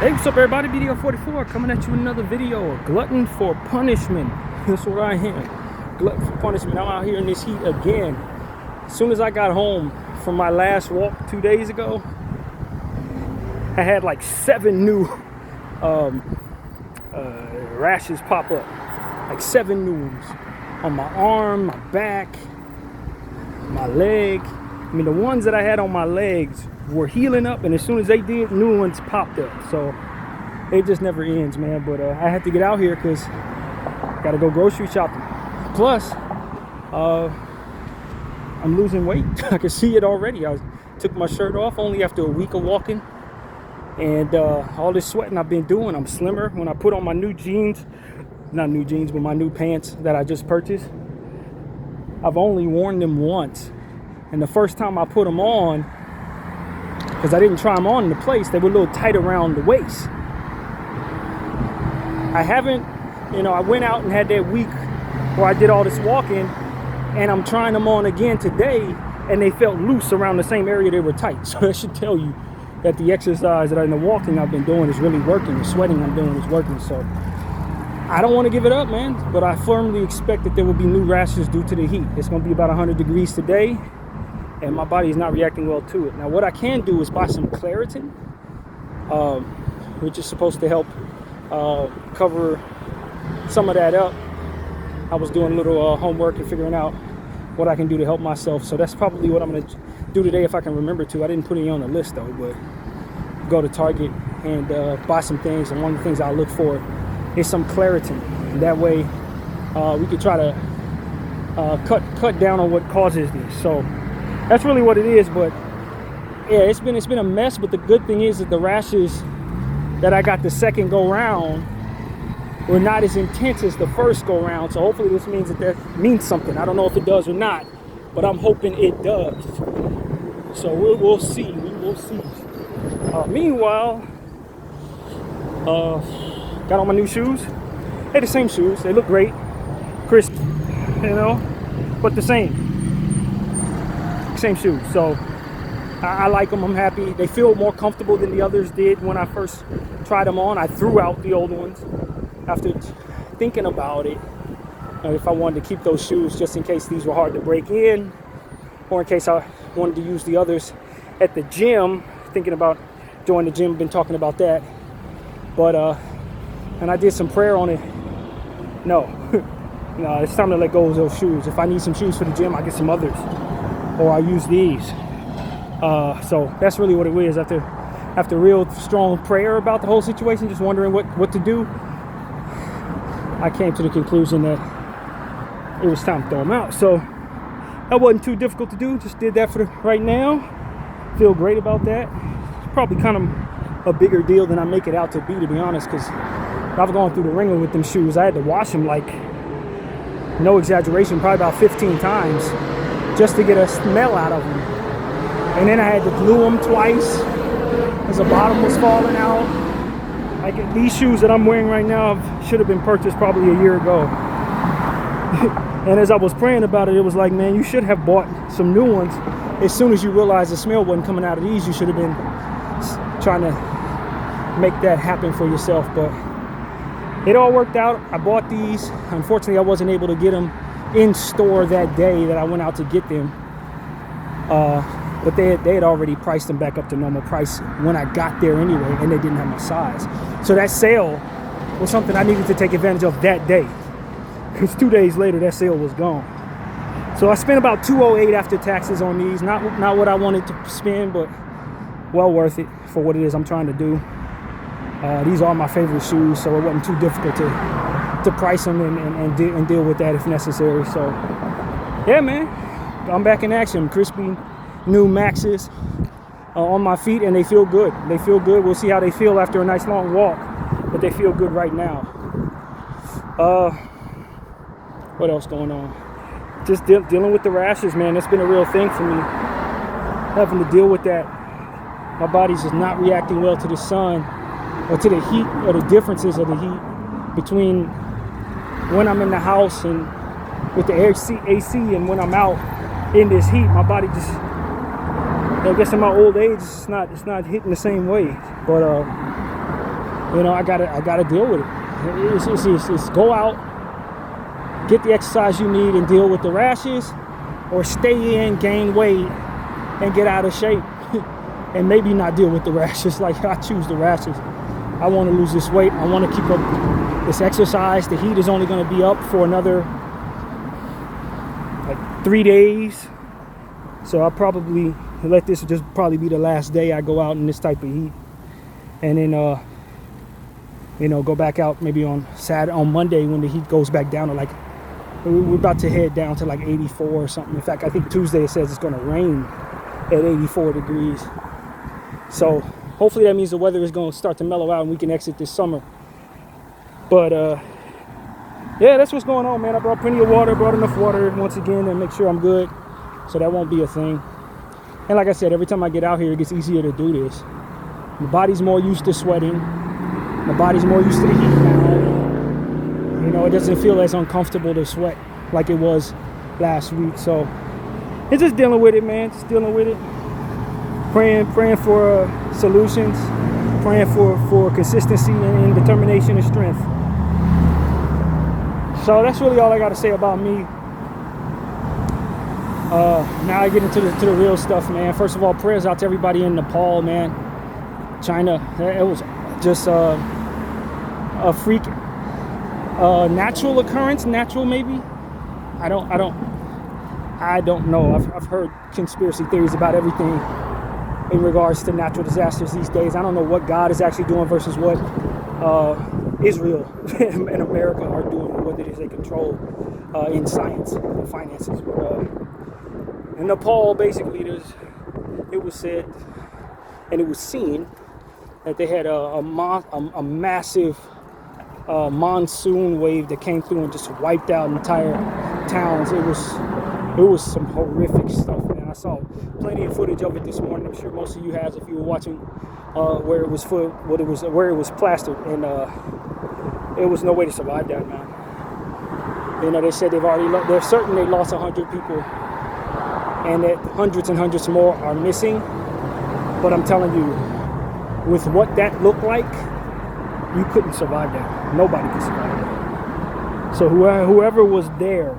Hey, what's up everybody? Bdf 44 coming at you with another video. A glutton for punishment. That's what I am. Glutton for punishment. I'm out here in this heat again. As soon as I got home from my last walk 2 days ago, I had like 7 new rashes pop up. Like 7 new ones on my arm, my back, my leg. I mean, the ones that I had on my legs were healing up, and as soon as they did, new ones popped up. So it just never ends, man. But I had to get out here because got to go grocery shopping. Plus, I'm losing weight. I can see it already. I took my shirt off only after a week of walking, and all this sweating I've been doing, I'm slimmer. When I put on my new jeans, not new jeans, but my new pants that I just purchased, I've only worn them once. And the first time I put them on, because I didn't try them on in the place, they were a little tight around the waist. I haven't, I went out and had that week where I did all this walking, and I'm trying them on again today, and they felt loose around the same area they were tight. So that should tell you that the exercise and the walking I've been doing is really working. The sweating I'm doing is working. So I don't want to give it up, man, but I firmly expect that there will be new rashes due to the heat. It's going to be about 100 degrees today, and my body is not reacting well to it. Now, what I can do is buy some Claritin, which is supposed to help cover some of that up. I was doing a little homework and figuring out what I can do to help myself. So that's probably what I'm going to do today if I can remember to. I didn't put any on the list, though, but go to Target and buy some things. And one of the things I'll look for is some Claritin. And that way we could try to cut down on what causes this. So that's really what it is. But yeah, it's been a mess. But the good thing is that the rashes that I got the second go round were not as intense as the first go round. So hopefully this means that means something. I don't know if it does or not, but I'm hoping it does. So we'll see. We will see. Meanwhile, got on my new shoes. They're the same shoes. They look great, crisp, but the same shoes. So I like them. I'm happy. They feel more comfortable than the others did when I first tried them on. I threw out the old ones after thinking about it, if I wanted to keep those shoes just in case these were hard to break in, or in case I wanted to use the others at the gym, thinking about joining the gym, been talking about that. But and I did some prayer on it. No, it's time to let go of those shoes. If I need some shoes for the gym, I get some others, or I use these. So that's really what it is. After real strong prayer about the whole situation, just wondering what to do, I came to the conclusion that it was time to throw them out. So that wasn't too difficult to do. Just did that for right now. Feel great about that. It's probably kind of a bigger deal than I make it out to be honest, because I've gone through the ringer with them shoes. I had to wash them, like, no exaggeration, probably about 15 times just to get a smell out of them. And then I had to glue them twice because the bottom was falling out. Like, these shoes that I'm wearing right now should have been purchased probably a year ago. And as I was praying about it, it was like, man, you should have bought some new ones. As soon as you realized the smell wasn't coming out of these, you should have been trying to make that happen for yourself. But it all worked out. I bought these. Unfortunately, I wasn't able to get them in store that day that I went out to get them. But they had already priced them back up to normal price when I got there anyway, and they didn't have my size. So that sale was something I needed to take advantage of that day, because 2 days later that sale was gone. So I spent about $208 after taxes on these. Not what I wanted to spend, but well worth it for what it is I'm trying to do. These are my favorite shoes, so it wasn't too difficult to price them and deal with that if necessary. So yeah, man, I'm back in action. Crispy new Maxes on my feet, and they feel good. They feel good. We'll see how they feel after a nice long walk, but they feel good right now. What else going on? Just dealing with the rashes, man. That's been a real thing for me, having to deal with that. My body's just not reacting well to the sun or to the heat, or the differences of the heat between when I'm in the house and with the AC and when I'm out in this heat. My body just, I guess in my old age, it's not hitting the same way. But You know, I gotta deal with it. It's go out, get the exercise you need, and deal with the rashes, or stay in, gain weight, and get out of shape, and maybe not deal with the rashes. Like, I choose the rashes. I want to lose this weight. I want to keep up this exercise. The heat is only going to be up for another like 3 days, so I'll probably let this just probably be the last day I go out in this type of heat, and then you know, go back out maybe on Monday when the heat goes back down to like, we're about to head down to like 84 or something. In fact, I think Tuesday it says it's going to rain at 84 degrees. So hopefully that means the weather is going to start to mellow out and we can exit this summer. But yeah, that's what's going on, man. I brought plenty of water, brought enough water once again to make sure I'm good, so that won't be a thing. And like I said, every time I get out here, it gets easier to do this. My body's more used to sweating. My body's more used to the heat now. You know, it doesn't feel as uncomfortable to sweat like it was last week. So it's just dealing with it, man. Just dealing with it. Praying for solutions. Praying for consistency and determination and strength. So that's really all I got to say about me. Now I get into the real stuff, man. First of all, prayers out to everybody in Nepal, man. China. It was just a freak, natural occurrence. Natural, maybe. I don't know. I've heard conspiracy theories about everything in regards to natural disasters these days. I don't know what God is actually doing versus what Israel and America are doing, or what it is they control in science and finances. In Nepal, basically, it was said and it was seen that they had a massive monsoon wave that came through and just wiped out entire towns. It was some horrific stuff, man. I saw plenty of footage of it this morning. I'm sure most of you have if you were watching where it was plastered, and it was no way to survive that, man. You know, they said they're certain they lost 100 people, and that hundreds and hundreds more are missing. But I'm telling you, with what that looked like, you couldn't survive that. Nobody could survive that. So whoever was there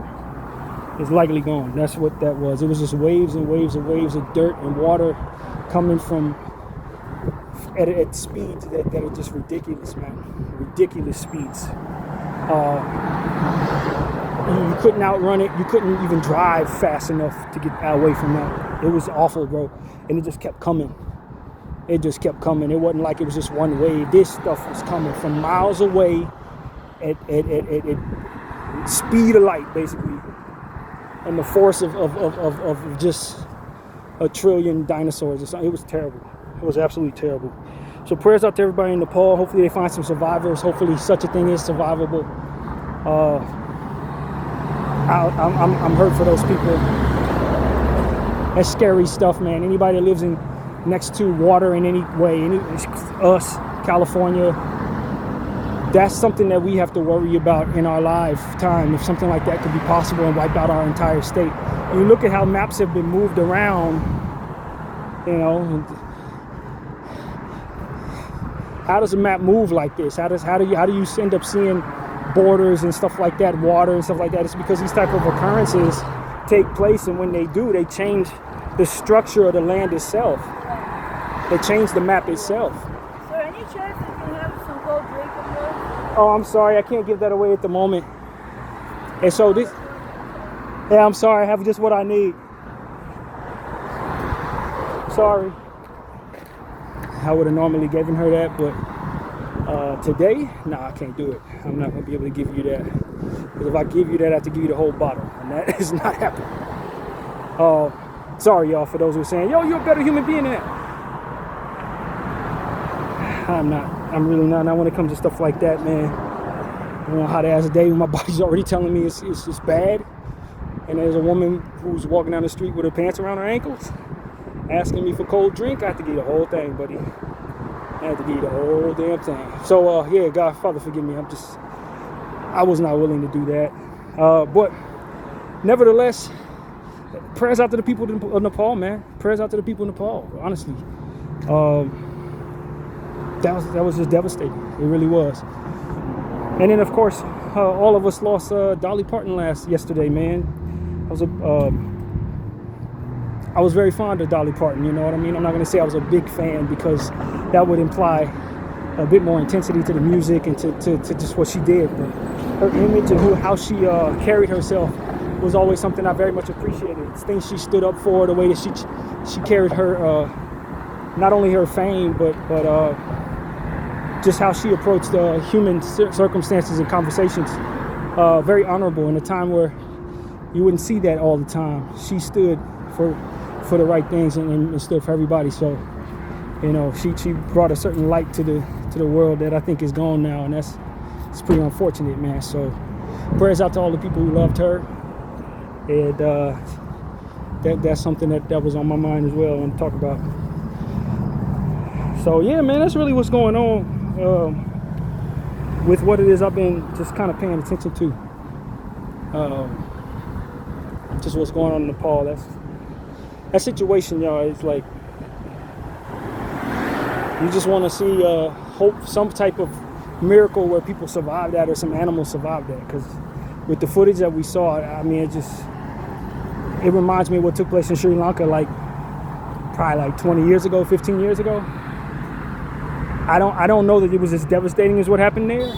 is likely gone. That's what that was. It was just waves and waves and waves of dirt and water coming from at speeds that are just ridiculous, man. Ridiculous speeds. You couldn't outrun it. You couldn't even drive fast enough to get away from that. It was awful, bro. And it just kept coming. It just kept coming. It wasn't like it was just one wave. This stuff was coming from miles away at speed of light, basically. And the force of just a trillion dinosaurs or something. It was terrible. It was absolutely terrible. So prayers out to everybody in Nepal. Hopefully they find some survivors. Hopefully such a thing is survivable. I'm hurt for those people. That's scary stuff, man. Anybody that lives next to water in any way, us, California, that's something that we have to worry about in our lifetime. If something like that could be possible and wipe out our entire state. You look at how maps have been moved around, you know. How does a map move like this? How do you end up seeing borders and stuff like that, water and stuff like that? It's because these type of occurrences take place, and when they do, they change the structure of the land itself. They change the map itself. So any chance you can have some cold drink of yours? Oh, I'm sorry, I can't give that away at the moment. And so this, yeah, I'm sorry, I have just what I need. Sorry. I would have normally given her that, but today, nah, I can't do it. I'm not gonna be able to give you that. Because if I give you that, I have to give you the whole bottle, and that is not happening. Sorry, y'all, for those who are saying, yo, you're a better human being than that. I'm not. I'm really not. Not when it comes to stuff like that, man. I don't know how to ask a day when my body's already telling me it's bad. And there's a woman who's walking down the street with her pants around her ankles, asking me for cold drink. I have to give you the whole thing, buddy. I have to give you the whole damn thing. So, yeah, God, Father, forgive me. I was not willing to do that. But nevertheless, prayers out to the people of Nepal, man. Prayers out to the people of Nepal, honestly. that was just devastating. It really was. And then of course, all of us lost Dolly Parton yesterday, man. I was very fond of Dolly Parton, you know what I mean? I'm not gonna say I was a big fan because that would imply a bit more intensity to the music and to just what she did. But her image and how she carried herself was always something I very much appreciated. It's things she stood up for, the way that she carried her, not only her fame, but just how she approached human circumstances and conversations. Very honorable in a time where you wouldn't see that all the time. She stood for the right things and stood for everybody. So, you know, she brought a certain light to the world that I think is gone now, and it's pretty unfortunate, man. So, prayers out to all the people who loved her, and that's something that was on my mind as well. I want to talk about. So yeah, man, that's really what's going on with what it is I've been just kind of paying attention to. Just what's going on in Nepal. That situation, y'all, is like, you just want to see hope, some type of miracle where people survive that or some animals survive that. Because with the footage that we saw, I mean, it reminds me of what took place in Sri Lanka probably 20 years ago, 15 years ago. I don't know that it was as devastating as what happened there,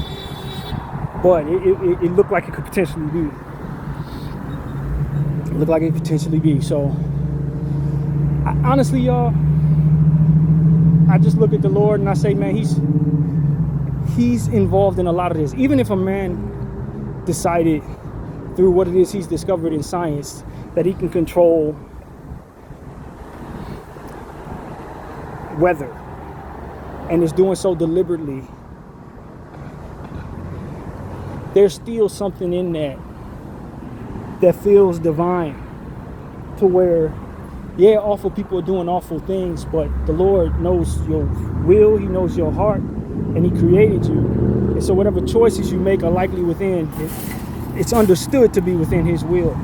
but it looked like it could potentially be. It looked like it could potentially be. So, honestly, y'all, I just look at the Lord and I say, man, he's involved in a lot of this. Even if a man decided through what it is he's discovered in science that he can control weather and is doing so deliberately, there's still something in that feels divine, to where, yeah, awful people are doing awful things, but the Lord knows your will, he knows your heart, and he created you. And so whatever choices you make are likely within, it's understood to be within his will.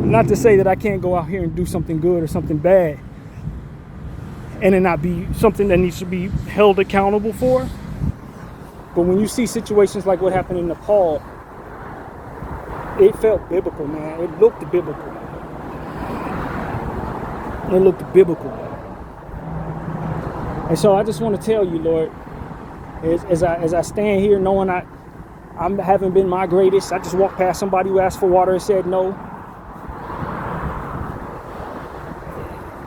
Not to say that I can't go out here and do something good or something bad and it not be something that needs to be held accountable for. But when you see situations like what happened in Nepal, it felt biblical, man. It looked biblical. It looked biblical. And so I just want to tell you, Lord, as I stand here knowing I haven't been my greatest. I just walked past somebody who asked for water and said no.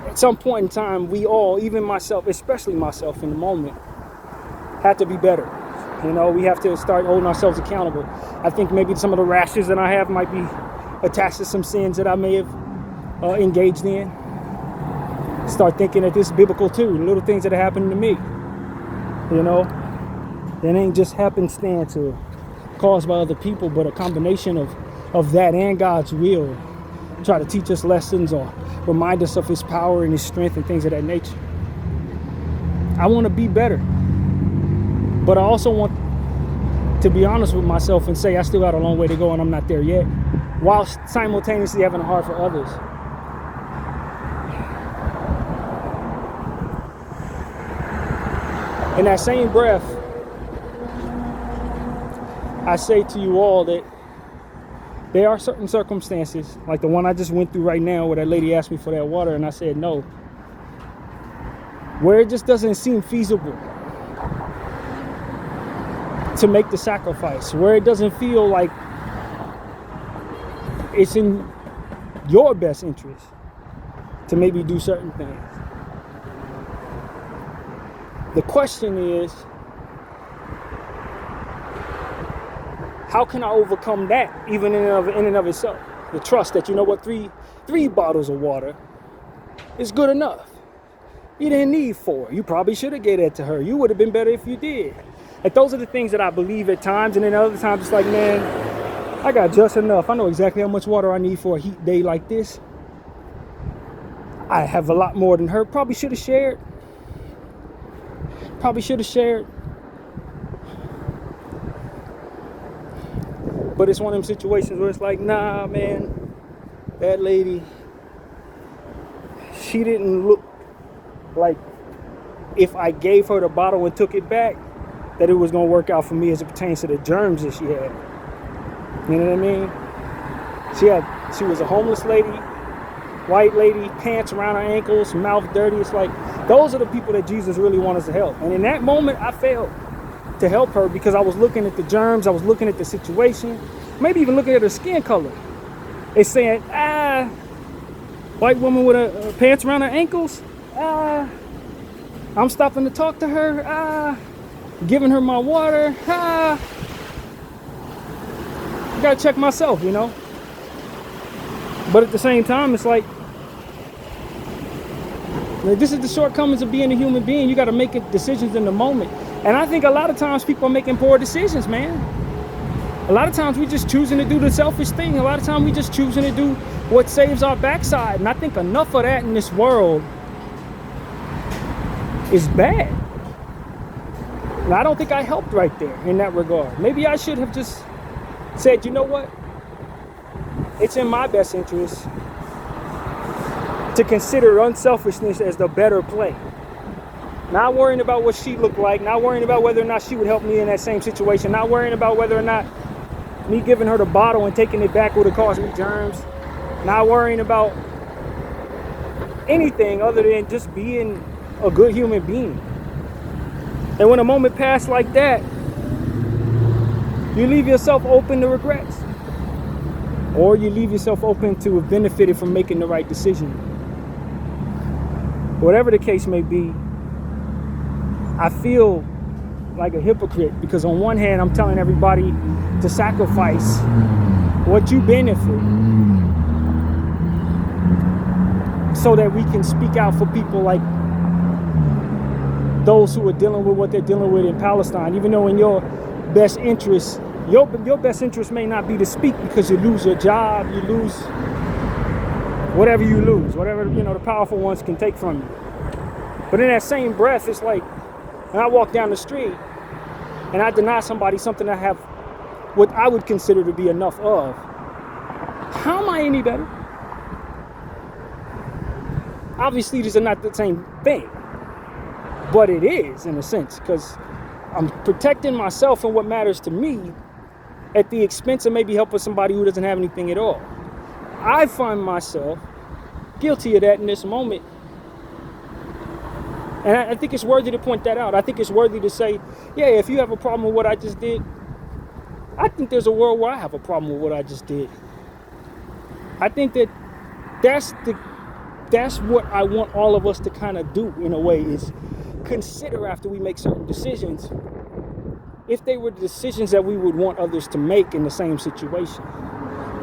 At some point in time, we all, even myself, especially myself in the moment, have to be better. You know, we have to start holding ourselves accountable. I think maybe some of the rashes that I have might be attached to some sins that I may have engaged in. Start thinking that this is biblical too. Little things that are happening to me. You know, it ain't just happenstance or caused by other people, but a combination of that and God's will. Try to teach us lessons or remind us of his power and his strength and things of that nature. I want to be better. But I also want to be honest with myself and say I still got a long way to go and I'm not there yet, while simultaneously having a heart for others. In that same breath, I say to you all that there are certain circumstances, like the one I just went through right now where that lady asked me for that water and I said no, where it just doesn't seem feasible to make the sacrifice, where it doesn't feel like it's in your best interest to maybe do certain things. The question is, how can I overcome that, even in and of itself? The trust that, you know what, three bottles of water is good enough. You didn't need 4. You probably should have gave that to her. You would have been better if you did. Like, those are the things that I believe at times, and then other times it's like, man, I got just enough. I know exactly how much water I need for a heat day like this. I have a lot more than her. Probably should have shared. But it's one of them situations where it's like, nah, man, that lady, she didn't look like if I gave her the bottle and took it back, that it was going to work out for me as it pertains to the germs that she had. You know what I mean? She was a homeless lady, white lady, pants around her ankles, mouth dirty. It's like, those are the people that Jesus really wants us to help. And in that moment, I failed to help her because I was looking at the germs, I was looking at the situation, maybe even looking at her skin color. It's saying, white woman with her pants around her ankles, I'm stopping to talk to her, giving her my water, I gotta check myself, you know? But at the same time, it's like, this is the shortcomings of being a human being. You gotta make decisions in the moment. And I think a lot of times people are making poor decisions, man. A lot of times we just choosing to do the selfish thing. A lot of times we just choosing to do what saves our backside. And I think enough of that in this world is bad. And I don't think I helped right there in that regard. Maybe I should have just said, you know what? It's in my best interest to consider unselfishness as the better play. Not worrying about what she looked like, not worrying about whether or not she would help me in that same situation, not worrying about whether or not me giving her the bottle and taking it back would have caused me germs, not worrying about anything other than just being a good human being. And when a moment passed like that, you leave yourself open to regrets. Or you leave yourself open to have benefited from making the right decision. Whatever the case may be, I feel like a hypocrite because on one hand, I'm telling everybody to sacrifice what you benefit so that we can speak out for people like those who are dealing with what they're dealing with in Palestine, even though in your best interest, your best interest may not be to speak because you lose your job, you lose whatever you lose, whatever, you know, the powerful ones can take from you. But in that same breath, it's like, when I walk down the street and I deny somebody something I have what I would consider to be enough of, how am I any better? Obviously, these are not the same thing, but it is in a sense, because I'm protecting myself and what matters to me at the expense of maybe helping somebody who doesn't have anything at all. I find myself guilty of that in this moment. And I think it's worthy to point that out. I think it's worthy to say, yeah, if you have a problem with what I just did, I think there's a world where I have a problem with what I just did. I think that that's what I want all of us to kind of do in a way, is consider after we make certain decisions if they were the decisions that we would want others to make in the same situation.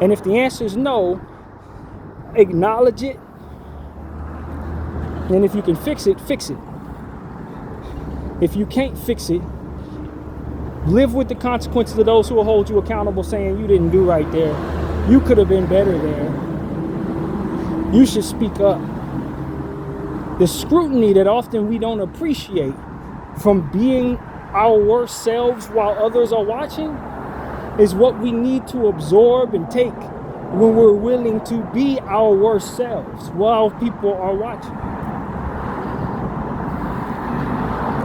And if the answer is no, acknowledge it. And if you can fix it, fix it. If you can't fix it, live with the consequences of those who will hold you accountable, saying you didn't do right there. You could have been better there. You should speak up. The scrutiny that often we don't appreciate from being our worst selves while others are watching is what we need to absorb and take when we're willing to be our worst selves while people are watching.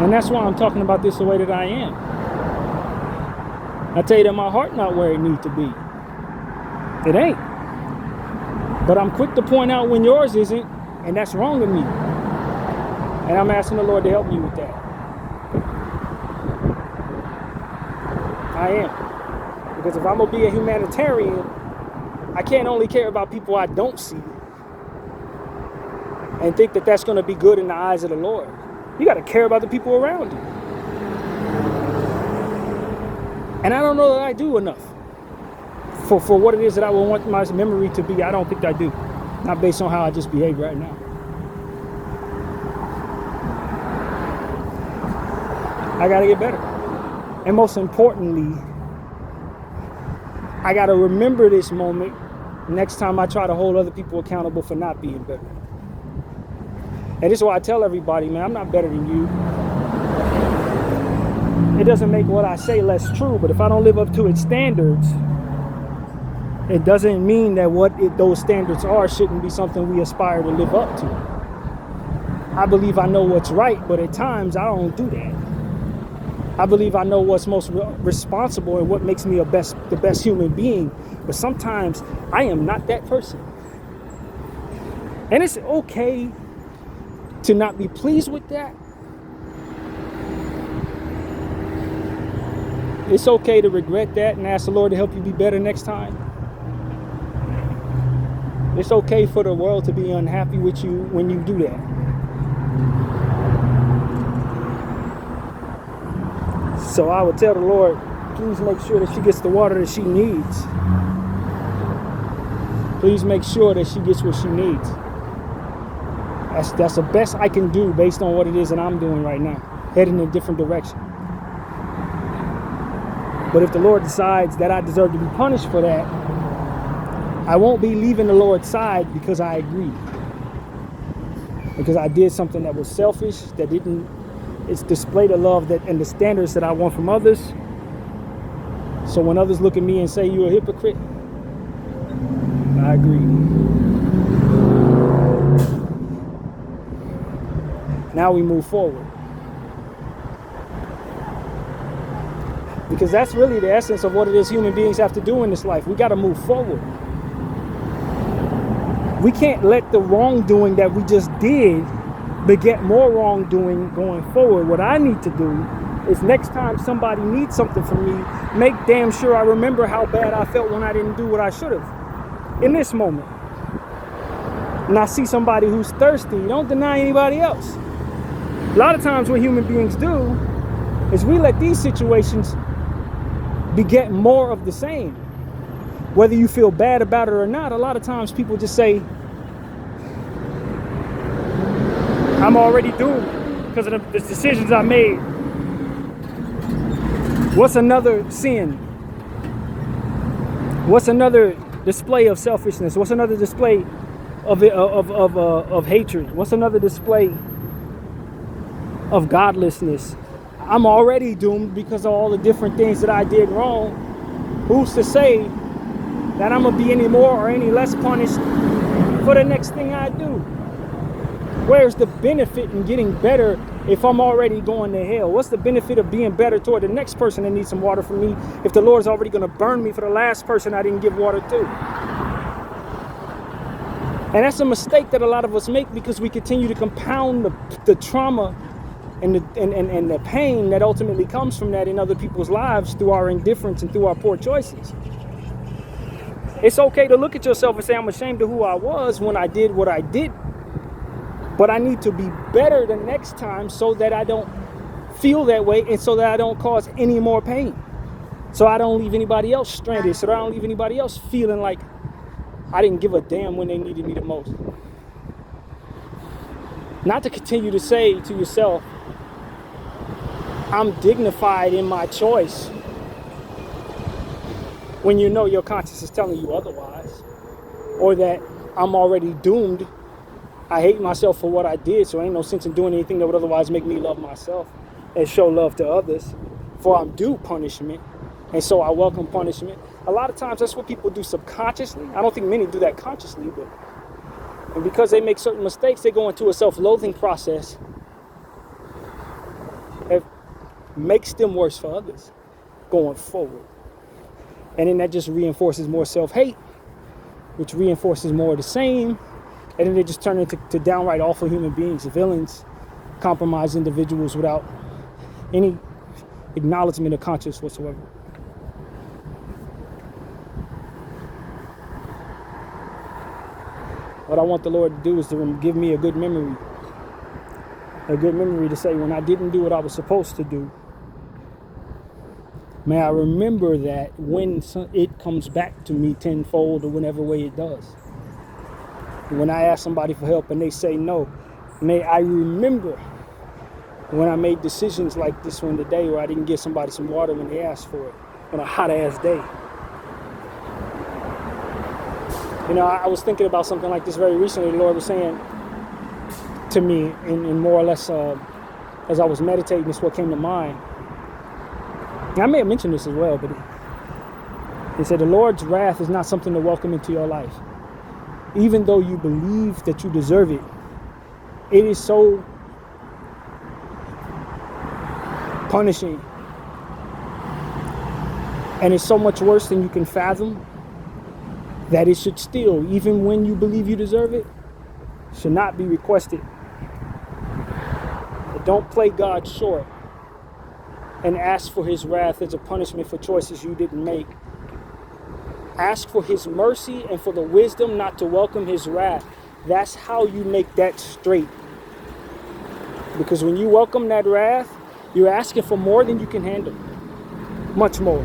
And that's why I'm talking about this the way that I am. I tell you that my heart not where it needs to be. It ain't. But I'm quick to point out when yours isn't, and that's wrong with me. And I'm asking the Lord to help me with that. I am. Because if I'm going to be a humanitarian, I can't only care about people I don't see and think that that's going to be good in the eyes of the Lord. You got to care about the people around you. And I don't know that I do enough for what it is that I would want my memory to be. I don't think I do. Not based on how I just behave right now. I got to get better. And most importantly, I got to remember this moment next time I try to hold other people accountable for not being better. And this is why I tell everybody, man, I'm not better than you. It doesn't make what I say less true, but if I don't live up to its standards, it doesn't mean that those standards are shouldn't be something we aspire to live up to. I believe I know what's right, but at times I don't do that. I believe I know what's most responsible and what makes me the best human being, but sometimes I am not that person. And it's okay to not be pleased with that. It's okay to regret that and ask the Lord to help you be better next time. It's okay for the world to be unhappy with you when you do that. So I would tell the Lord, please make sure that she gets the water that she needs. Please make sure that she gets what she needs. That's the best I can do based on what it is that I'm doing right now, heading in a different direction. But if the Lord decides that I deserve to be punished for that, I won't be leaving the Lord's side because I agree. Because I did something that was selfish, it's display the love and the standards that I want from others. So when others look at me and say you're a hypocrite, I agree. Now we move forward. Because that's really the essence of what it is human beings have to do in this life. We got to move forward. We can't let the wrongdoing that we just did beget more wrongdoing going forward. What I need to do is next time somebody needs something from me, make damn sure I remember how bad I felt when I didn't do what I should have in this moment. And I see somebody who's thirsty, don't deny anybody else. A lot of times what human beings do is we let these situations beget more of the same. Whether you feel bad about it or not, a lot of times people just say, I'm already doomed because of the decisions I made. What's another sin? What's another display of selfishness? What's another display of hatred? What's another display of godlessness? I'm already doomed because of all the different things that I did wrong. Who's to say that I'm going to be any more or any less punished for the next thing I do? Where's the benefit in getting better if I'm already going to hell? What's the benefit of being better toward the next person that needs some water from me if the Lord's already going to burn me for the last person I didn't give water to? And that's a mistake that a lot of us make because we continue to compound the trauma and the pain that ultimately comes from that in other people's lives through our indifference and through our poor choices. It's okay to look at yourself and say, I'm ashamed of who I was when I did what I did. But I need to be better the next time so that I don't feel that way and so that I don't cause any more pain. So I don't leave anybody else stranded. So that I don't leave anybody else feeling like I didn't give a damn when they needed me the most. Not to continue to say to yourself, I'm dignified in my choice, when you know your conscience is telling you otherwise, or that I'm already doomed. I hate myself for what I did, so ain't no sense in doing anything that would otherwise make me love myself and show love to others, for I'm due punishment, and so I welcome punishment. A lot of times that's what people do subconsciously. I don't think many do that consciously, and because they make certain mistakes, they go into a self-loathing process that makes them worse for others going forward. And then that just reinforces more self-hate, which reinforces more of the same. And then they just turn into downright awful human beings, villains, compromised individuals without any acknowledgement of conscience whatsoever. What I want the Lord to do is to give me a good memory to say when I didn't do what I was supposed to do, may I remember that when it comes back to me tenfold or whatever way it does. When I ask somebody for help and they say no, may I remember when I made decisions like this one today where I didn't give somebody some water when they asked for it on a hot ass day. You know, I was thinking about something like this very recently. The Lord was saying to me in more or less as I was meditating, this is what came to mind. I may have mentioned this as well, but he said the Lord's wrath is not something to welcome into your life. Even though you believe that you deserve it, It is so punishing. And it's so much worse than you can fathom that it should still, even when you believe you deserve it, should not be requested. But don't play God short and ask for his wrath as a punishment for choices you didn't make. Ask for his mercy and for the wisdom not to welcome his wrath. That's how you make that straight. Because when you welcome that wrath, you're asking for more than you can handle. Much more.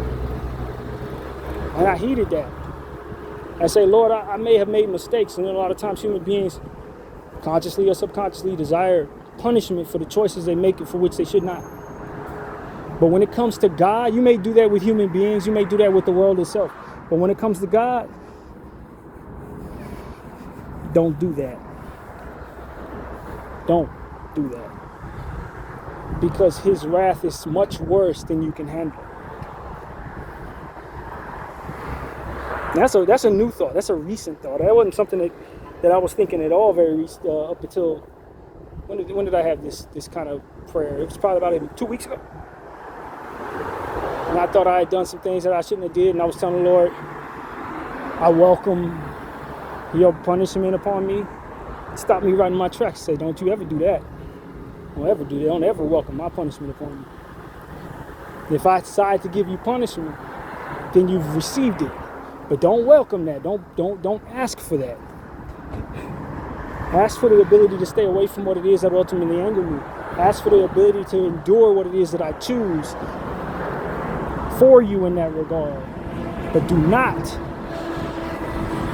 And I heeded that. I say, Lord, I may have made mistakes. And a lot of times human beings, consciously or subconsciously, desire punishment for the choices they make for which they should not. But when it comes to God, you may do that with human beings. You may do that with the world itself. But when it comes to God, don't do that. Don't do that. Because his wrath is much worse than you can handle. That's a new thought. That's a recent thought. That wasn't something that I was thinking at all up until when did I have this kind of prayer? It was probably about 2 weeks ago. And I thought I had done some things that I shouldn't have did, and I was telling the Lord, I welcome your punishment upon me. Stop me right in my tracks. Say, don't you ever do that. Don't ever do that. Don't ever welcome my punishment upon me. If I decide to give you punishment, then you've received it. But don't welcome that. Don't ask for that. Ask for the ability to stay away from what it is that ultimately anger me. Ask for the ability to endure what it is that I choose for you in that regard. But do not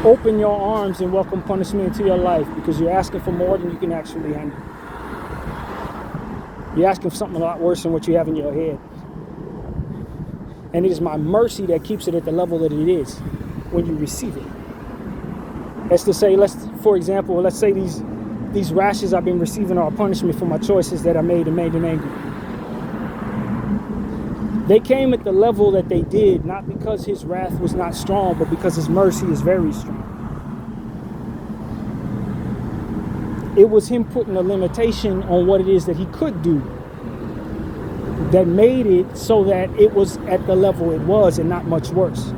open your arms and welcome punishment into your life, because you're asking for more than you can actually handle. You're asking for something a lot worse than what you have in your head. And it is my mercy that keeps it at the level that it is when you receive it. For example, let's say these rashes I've been receiving are a punishment for my choices that I made and made them angry. They came at the level that they did, not because his wrath was not strong, but because his mercy is very strong. It was him putting a limitation on what it is that he could do that made it so that it was at the level it was and not much worse.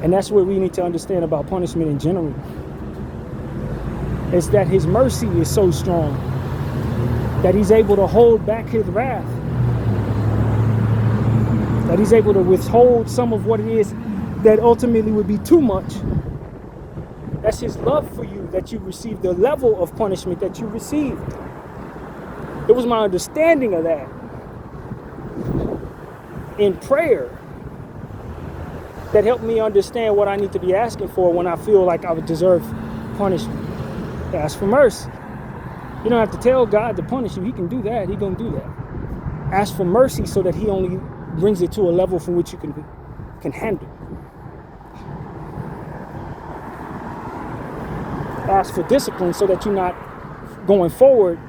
And that's what we need to understand about punishment in general. It's that his mercy is so strong that he's able to hold back his wrath. That he's able to withhold some of what it is that ultimately would be too much. That's his love for you, that you received the level of punishment that you received. It was my understanding of that in prayer that helped me understand what I need to be asking for when I feel like I would deserve punishment. Ask for mercy. You don't have to tell God to punish you. He can do that. He's going to do that. Ask for mercy so that he only brings it to a level from which you can handle. Ask for discipline so that you're not going forward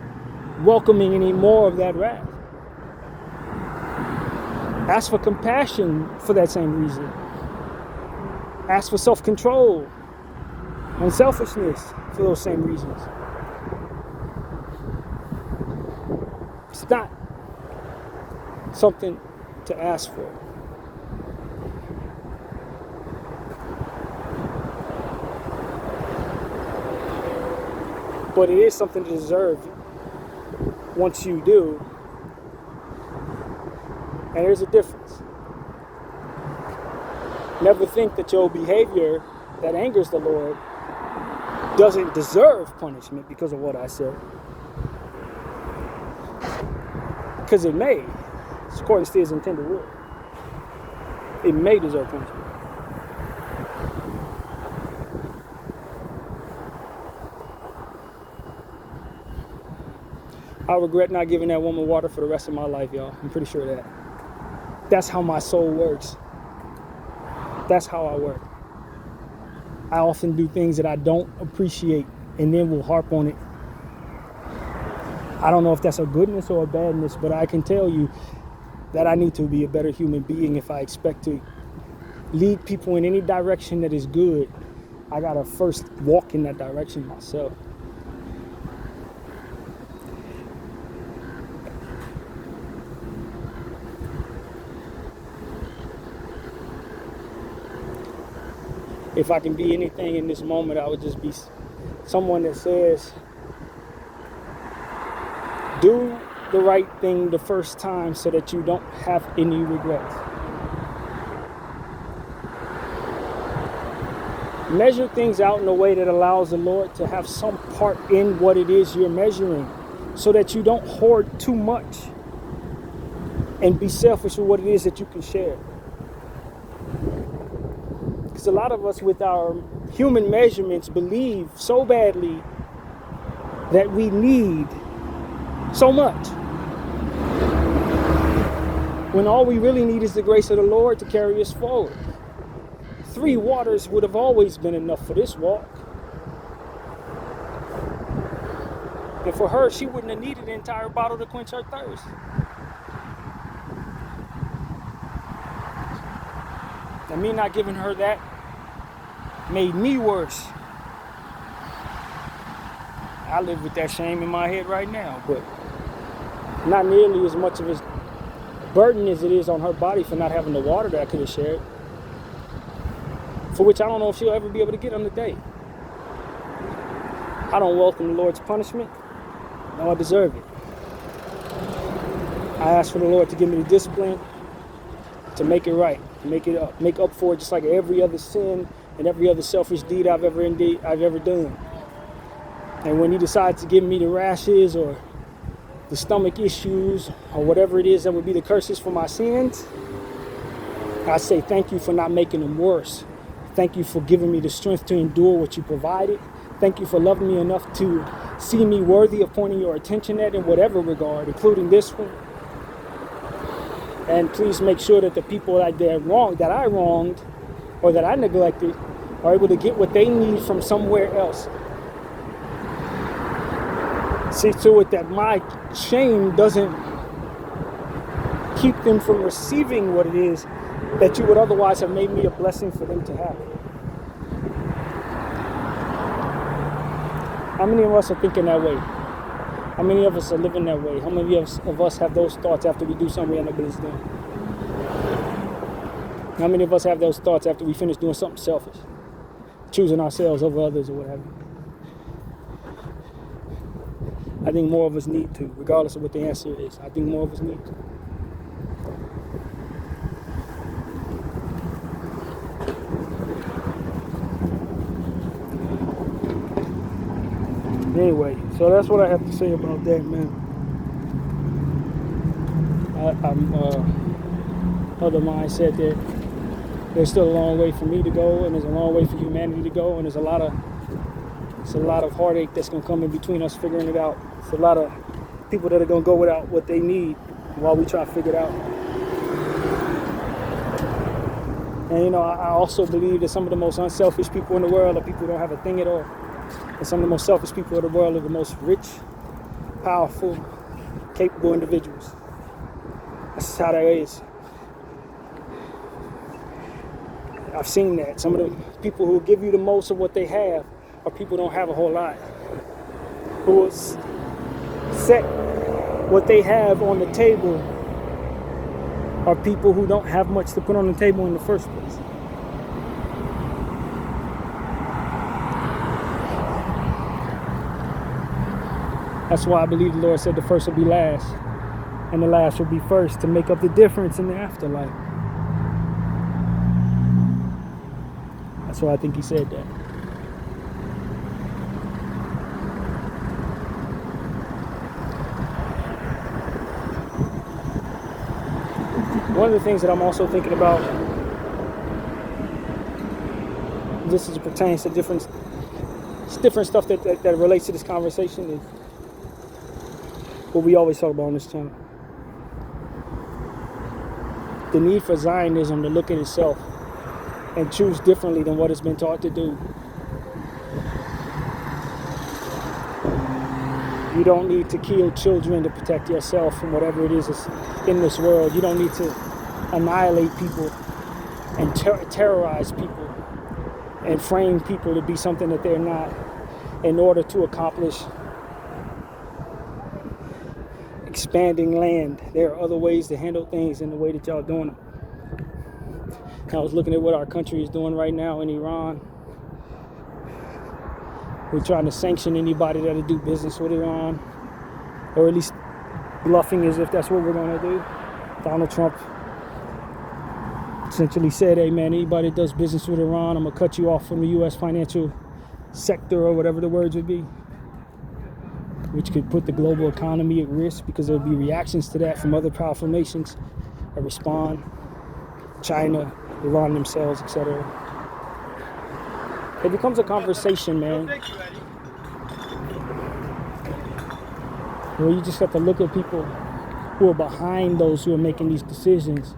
welcoming any more of that wrath. Ask for compassion for that same reason. Ask for self-control and selfishness for those same reasons. It's not something to ask for. But it is something to deserve once you do. And there's a difference. Never think that your behavior that angers the Lord doesn't deserve punishment because of what I said. Because it may, according to his intended will. It may deserve punishment. I regret not giving that woman water for the rest of my life, y'all. I'm pretty sure of that. That's how my soul works. That's how I work. I often do things that I don't appreciate and then will harp on it. I don't know if that's a goodness or a badness, but I can tell you that I need to be a better human being if I expect to lead people in any direction that is good I gotta first walk in that direction myself. If I can be anything in this moment, I would just be someone that says, do the right thing the first time so that you don't have any regrets. Measure things out in a way that allows the Lord to have some part in what it is you're measuring, so that you don't hoard too much and be selfish with what it is that you can share. Because a lot of us with our human measurements believe so badly that we need so much, when all we really need is the grace of the Lord to carry us forward. 3 waters would have always been enough for this walk. And for her, she wouldn't have needed an entire bottle to quench her thirst. And me not giving her that made me worse. I live with that shame in my head right now, but not nearly as much of a burden as it is on her body for not having the water that I could have shared, for which I don't know if she'll ever be able to get on the day. I don't welcome the Lord's punishment. No, I deserve it. I ask for the Lord to give me the discipline to make it right, to make up for it, just like every other sin and every other selfish deed I've ever done. And when He decides to give me the rashes or the stomach issues or whatever it is that would be the curses for my sins, I say thank you for not making them worse. Thank you for giving me the strength to endure what you provided. Thank you for loving me enough to see me worthy of pointing your attention at in whatever regard, including this one. And please make sure that the people that I wronged or that I neglected are able to get what they need from somewhere else. See to it that my shame doesn't keep them from receiving what it is that you would otherwise have made me a blessing for them to have. How many of us are thinking that way? How many of us are living that way? How many of us have those thoughts after we do something we have no business doing? How many of us have those thoughts after we finish doing something selfish? Choosing ourselves over others or what have you? I think more of us need to, regardless of what the answer is. I think more of us need to. Anyway, so that's what I have to say about that, man. I'm of the mindset that there's still a long way for me to go, and there's a long way for humanity to go, and there's a lot of heartache that's gonna come in between us figuring it out. It's a lot of people that are gonna go without what they need while we try to figure it out. And I also believe that some of the most unselfish people in the world are people who don't have a thing at all. And some of the most selfish people in the world are the most rich, powerful, capable individuals. That's how that is. I've seen that. Some of the people who give you the most of what they have are people who don't have a whole lot. Who will set what they have on the table are people who don't have much to put on the table in the first place. That's why I believe the Lord said the first will be last and the last will be first, to make up the difference in the afterlife. That's why I think He said that. One of the things that I'm also thinking about, this is pertains to different stuff that relates to this conversation, is what we always talk about on this channel. The need for Zionism to look at itself and choose differently than what it's been taught to do. You don't need to kill children to protect yourself from whatever it is in this world. You don't need to annihilate people and terrorize people and frame people to be something that they're not in order to accomplish expanding land. There are other ways to handle things in the way that y'all doing them. I was looking at what our country is doing right now in Iran. We're trying to sanction anybody that'll do business with Iran, or at least bluffing as if that's what we're going to do. Donald Trump essentially said, hey man, anybody that does business with Iran, I'm going to cut you off from the U.S. financial sector, or whatever the words would be, which could put the global economy at risk because there'll be reactions to that from other powerful nations that respond. China, Iran themselves, etc. It becomes a conversation, man, where you just have to look at people who are behind those who are making these decisions,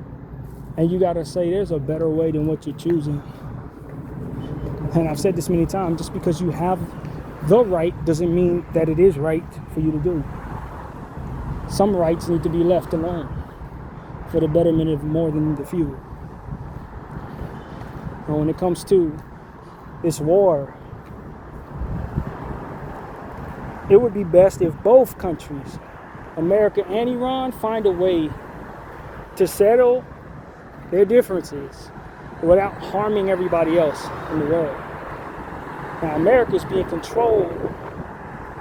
and you got to say there's a better way than what you're choosing. And I've said this many times, just because you have the right doesn't mean that it is right for you to do. Some rights need to be left alone for the betterment of more than the few. And when it comes to this war, it would be best if both countries, America and Iran, find a way to settle their differences without harming everybody else in the world. Now, America is being controlled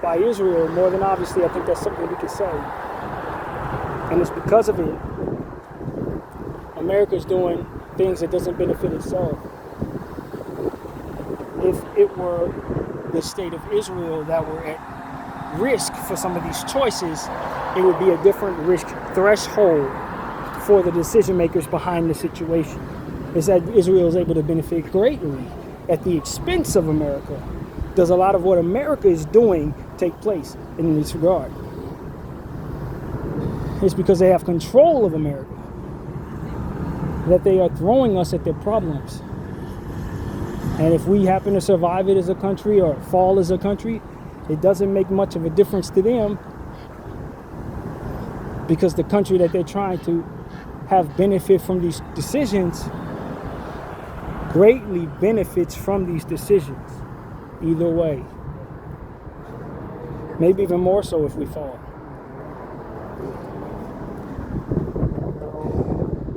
by Israel more than obviously. I think that's something we can say. And it's because of it, America is doing things that doesn't benefit itself. If it were the state of Israel that were at risk for some of these choices, it would be a different risk threshold for the decision makers behind the situation. It's that Israel is able to benefit greatly at the expense of America. Does a lot of what America is doing take place in this regard? It's because they have control of America that they are throwing us at their problems. And if we happen to survive it as a country or fall as a country, it doesn't make much of a difference to them, because the country that they're trying to have benefit from these decisions greatly benefits from these decisions either way. Maybe even more so if we fall.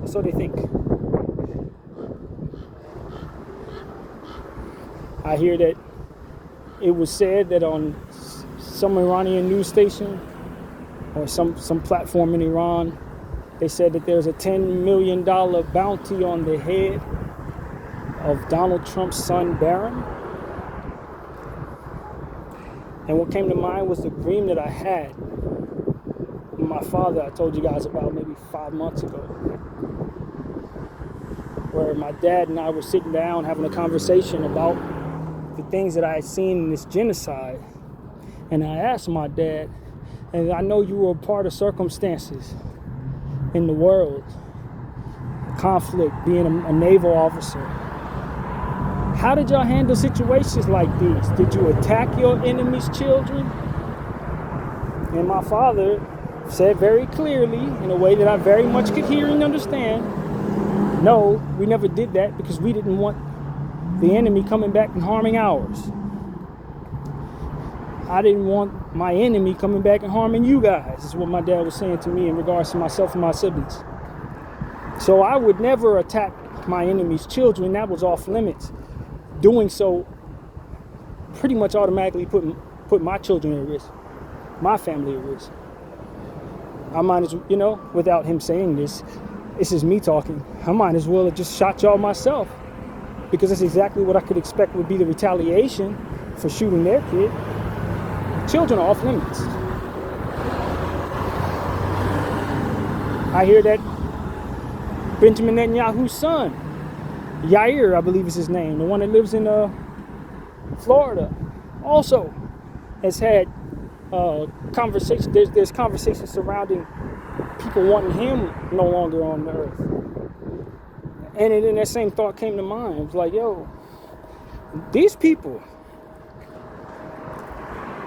So they think. I hear that it was said that on some Iranian news station or some platform in Iran, they said that there's a $10 million bounty on the head of Donald Trump's son, Barron. And what came to mind was the dream that I had with my father, I told you guys about maybe 5 months ago, where my dad and I were sitting down having a conversation about the things that I had seen in this genocide. And I asked my dad, and I know you were a part of circumstances in the world, conflict, being a naval officer. How did y'all handle situations like these? Did you attack your enemy's children? And my father said very clearly, in a way that I very much could hear and understand, no, we never did that because we didn't want the enemy coming back and harming ours. I didn't want my enemy coming back and harming you guys, is what my dad was saying to me in regards to myself and my siblings. So I would never attack my enemy's children. That was off limits. Doing so pretty much automatically put my children at risk, my family at risk. I might as well, without him saying this is me talking, I might as well have just shot y'all myself, because that's exactly what I could expect would be the retaliation for shooting their kid. Children are off limits. I hear that Benjamin Netanyahu's son, Yair, I believe is his name, the one that lives in Florida, also has had conversations. There's conversations surrounding people wanting him no longer on the earth. And then that same thought came to mind. It was like, yo, these people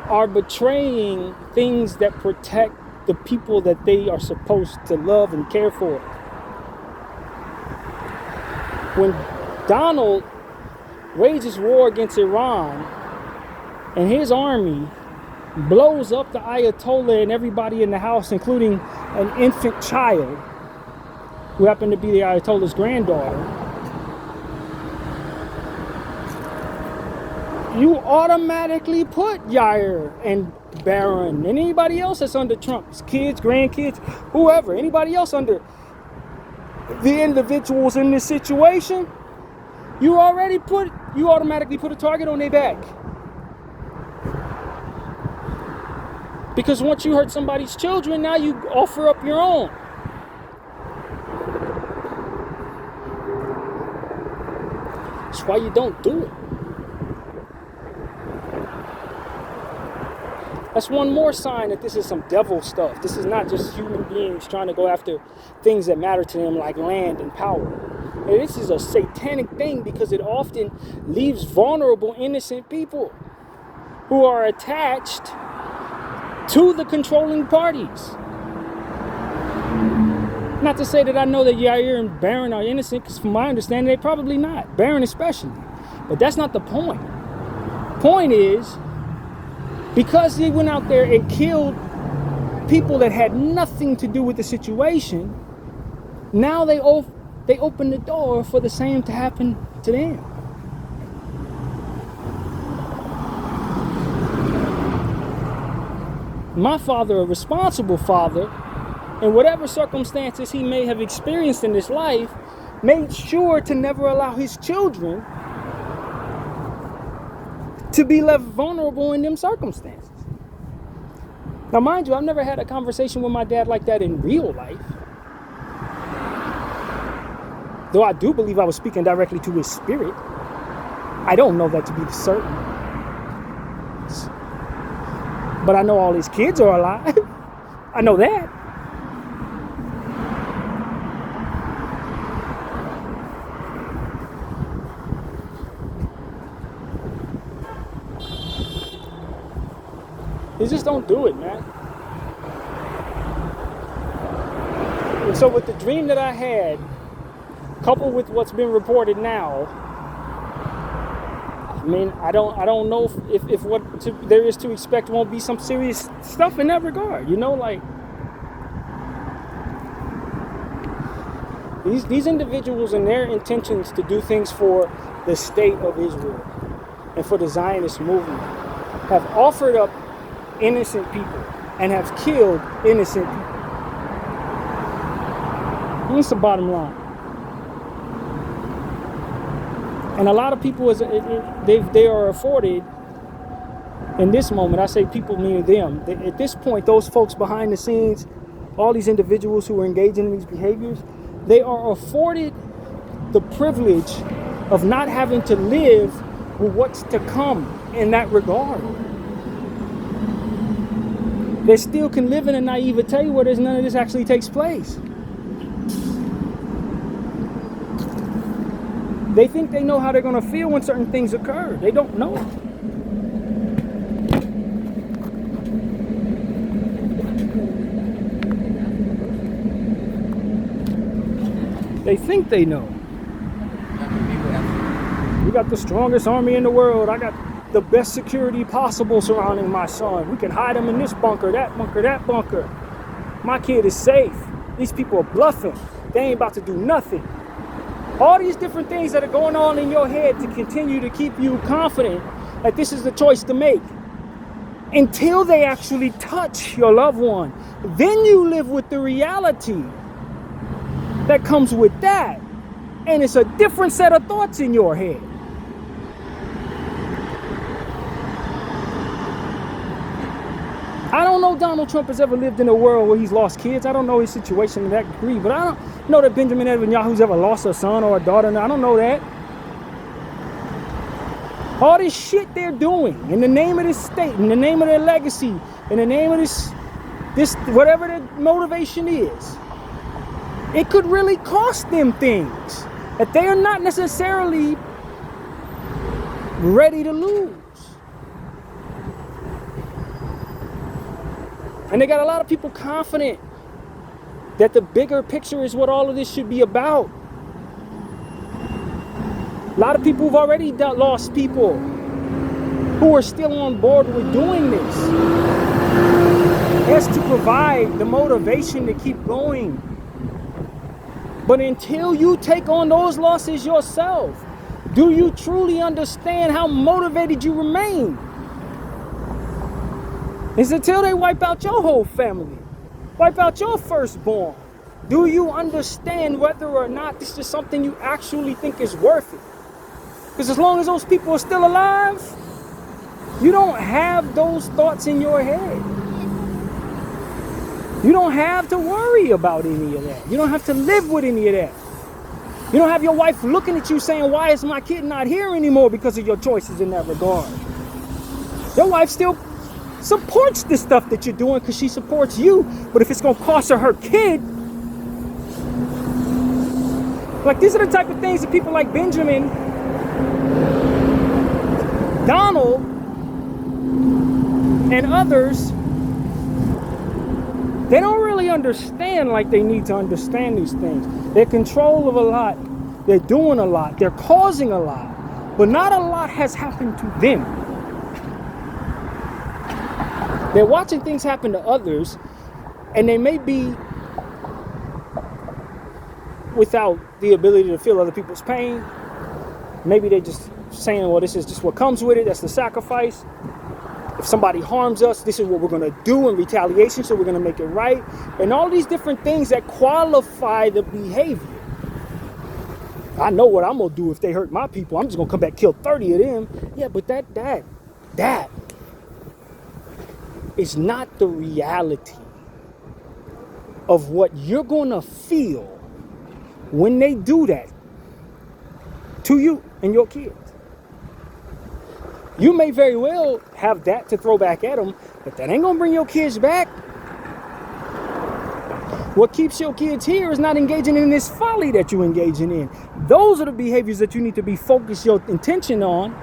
are betraying things that protect the people that they are supposed to love and care for. When Donald wages war against Iran, and his army blows up the Ayatollah and everybody in the house, including an infant child who happened to be the Ayatollah's granddaughter, you automatically put Yair and Barron and anybody else that's under Trump's kids, grandkids, whoever, anybody else under the individuals in this situation, you automatically put a target on their back. Because once you hurt somebody's children, now you offer up your own. That's why you don't do it. That's one more sign that this is some devil stuff. This is not just human beings trying to go after things that matter to them like land and power. And this is a satanic thing because it often leaves vulnerable, innocent people who are attached to the controlling parties. Not to say that I know that Yair and Barron are innocent, because from my understanding, they're probably not. Barron especially. But that's not the point. Point is, because they went out there and killed people that had nothing to do with the situation, now they open the door for the same to happen to them. My father, a responsible father, in whatever circumstances he may have experienced in his life, made sure to never allow his children to be left vulnerable in them circumstances. Now, mind you, I've never had a conversation with my dad like that in real life. Though I do believe I was speaking directly to his spirit. I don't know that to be certain. But I know all his kids are alive. I know that. You just don't do it, man. And so with the dream that I had, coupled with what's been reported now, I mean, I don't know if what there is to expect won't be some serious stuff in that regard. You know, like these individuals and their intentions to do things for the state of Israel and for the Zionist movement have offered up innocent people and have killed innocent people. That's the bottom line. And a lot of people, they are afforded, in this moment, I say people meaning them, at this point, those folks behind the scenes, all these individuals who are engaging in these behaviors, they are afforded the privilege of not having to live with what's to come in that regard. They still can live in a naivete where none of this actually takes place. They think they know how they're going to feel when certain things occur. They don't know. They think they know. We got the strongest army in the world. I got the best security possible surrounding my son. We can hide him in this bunker, that bunker, that bunker. My kid is safe. These people are bluffing. They ain't about to do nothing. All these different things that are going on in your head to continue to keep you confident that this is the choice to make. Until they actually touch your loved one. Then you live with the reality that comes with that. And it's a different set of thoughts in your head. I don't know Donald Trump has ever lived in a world where he's lost kids. I don't know his situation to that degree, but I don't know that Benjamin Netanyahu's ever lost a son or a daughter. I don't know that. All this shit they're doing in the name of this state, in the name of their legacy, in the name of this whatever their motivation is, it could really cost them things that they are not necessarily ready to lose. And they got a lot of people confident that the bigger picture is what all of this should be about. A lot of people have already lost people who are still on board with doing this. It's to provide the motivation to keep going. But until you take on those losses yourself, do you truly understand how motivated you remain? It's until they wipe out your whole family, wipe out your firstborn. Do you understand whether or not this is something you actually think is worth it? Because as long as those people are still alive, you don't have those thoughts in your head. You don't have to worry about any of that. You don't have to live with any of that. You don't have your wife looking at you saying, why is my kid not here anymore because of your choices in that regard? Your wife still supports the stuff that you're doing because she supports you. But if it's going to cost her kid, like these are the type of things that people like Benjamin, Donald, and others, they don't really understand like they need to understand these things. They're in control of a lot. They're doing a lot. They're causing a lot. But not a lot has happened to them. They're watching things happen to others, and they may be without the ability to feel other people's pain. Maybe they're just saying, well, this is just what comes with it. That's the sacrifice. If somebody harms us, this is what we're going to do in retaliation, so we're going to make it right. And all these different things that qualify the behavior. I know what I'm going to do if they hurt my people. I'm just going to come back and kill 30 of them. Yeah, but that is not the reality of what you're going to feel when they do that to you and your kids. You may very well have that to throw back at them, but that ain't gonna bring your kids back. What keeps your kids here is not engaging in this folly that you're engaging in. Those are the behaviors that you need to be focused your intention on,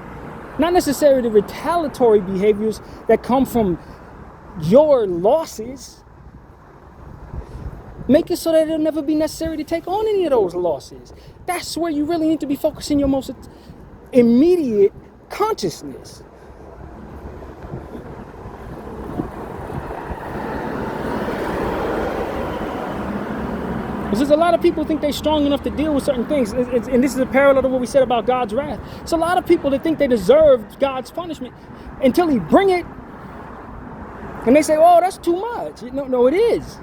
not necessarily the retaliatory behaviors that come from your losses. Make it so that it'll never be necessary to take on any of those losses. That's where you really need to be focusing your most immediate consciousness. Because a lot of people think they're strong enough to deal with certain things. And this is a parallel to what we said about God's wrath. It's a lot of people that think they deserve God's punishment until he bring it. And they say, oh, that's too much. No, it is.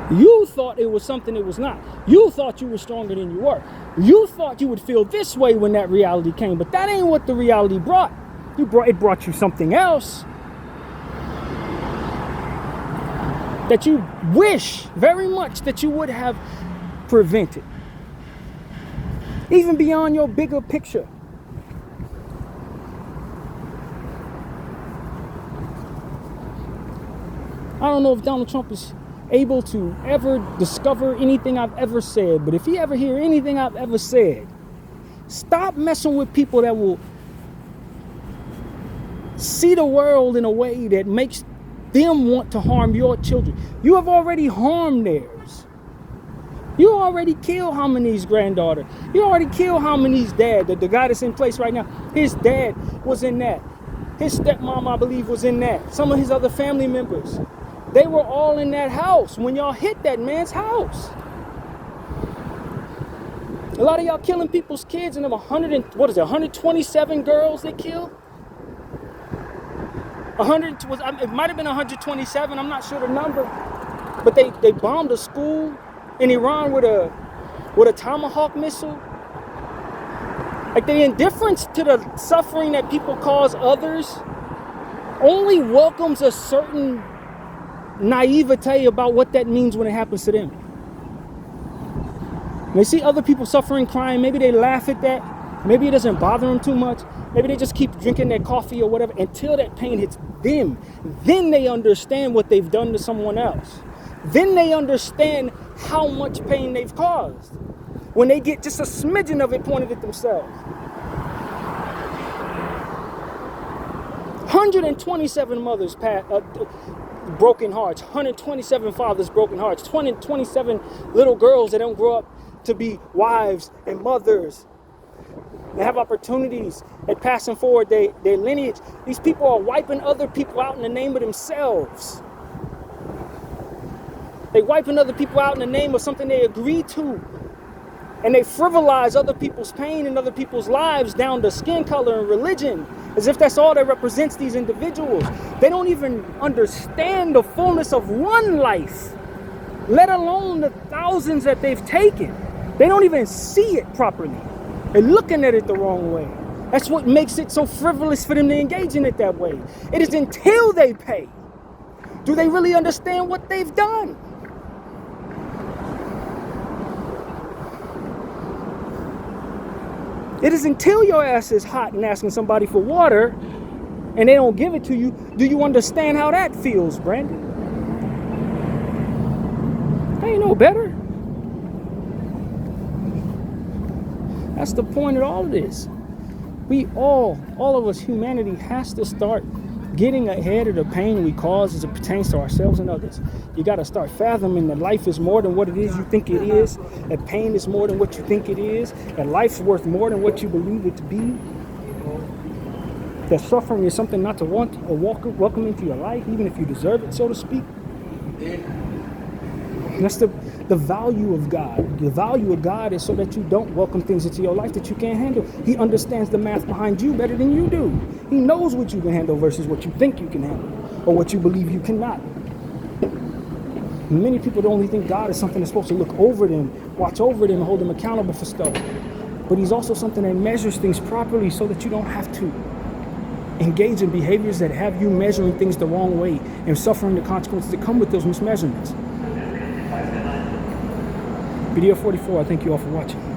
You thought it was something it was not. You thought you were stronger than you were. You thought you would feel this way when that reality came, but that ain't what the reality brought. It brought you something else that you wish very much that you would have prevented. Even beyond your bigger picture. I don't know if Donald Trump is able to ever discover anything I've ever said, but if he ever hear anything I've ever said, stop messing with people that will see the world in a way that makes them want to harm your children. You have already harmed theirs. You already killed Harmony's granddaughter. You already killed Harmony's dad, the guy that's in place right now. His dad was in that. His stepmom, I believe, was in that. Some of his other family members. They were all in that house when y'all hit that man's house. A lot of y'all killing people's kids, and them 127 girls they killed? It might have been 127, I'm not sure the number. But they bombed a school in Iran with a Tomahawk missile. Like, the indifference to the suffering that people cause others only welcomes a certain naivete about what that means when it happens to them. When they see other people suffering, crying, maybe they laugh at that. Maybe it doesn't bother them too much. Maybe they just keep drinking their coffee or whatever until that pain hits them. Then they understand what they've done to someone else. Then they understand how much pain they've caused. When they get just a smidgen of it pointed at themselves. 127 mothers broken hearts, 127 fathers broken hearts, 27 little girls that don't grow up to be wives and mothers They have opportunities at passing forward their lineage. These people are wiping other people out in the name of themselves. They wiping other people out in the name of something they agreed to. And they frivolize other people's pain and other people's lives down to skin color and religion, as if that's all that represents these individuals. They don't even understand the fullness of one life, let alone the thousands that they've taken. They don't even see it properly. They're looking at it the wrong way. That's what makes it so frivolous for them to engage in it that way. It is until they pay. Do they really understand what they've done? It is until your ass is hot and asking somebody for water and they don't give it to you, do you understand how that feels, Brandon? They ain't no better. That's the point of all of this. We all of us, humanity, has to start getting ahead of the pain we cause as it pertains to ourselves and others. You got to start fathoming that life is more than what it is you think it is, that pain is more than what you think it is, that life's worth more than what you believe it to be, that suffering is something not to want or welcome into your life, even if you deserve it, so to speak. That's the value of God. The value of God is so that you don't welcome things into your life that you can't handle. He understands the math behind you better than you do. He knows what you can handle versus what you think you can handle or what you believe you cannot. Many people only think God is something that's supposed to look over them, watch over them, and hold them accountable for stuff. But he's also something that measures things properly so that you don't have to engage in behaviors that have you measuring things the wrong way and suffering the consequences that come with those mismeasurements. Bdf 44, I thank you all for watching.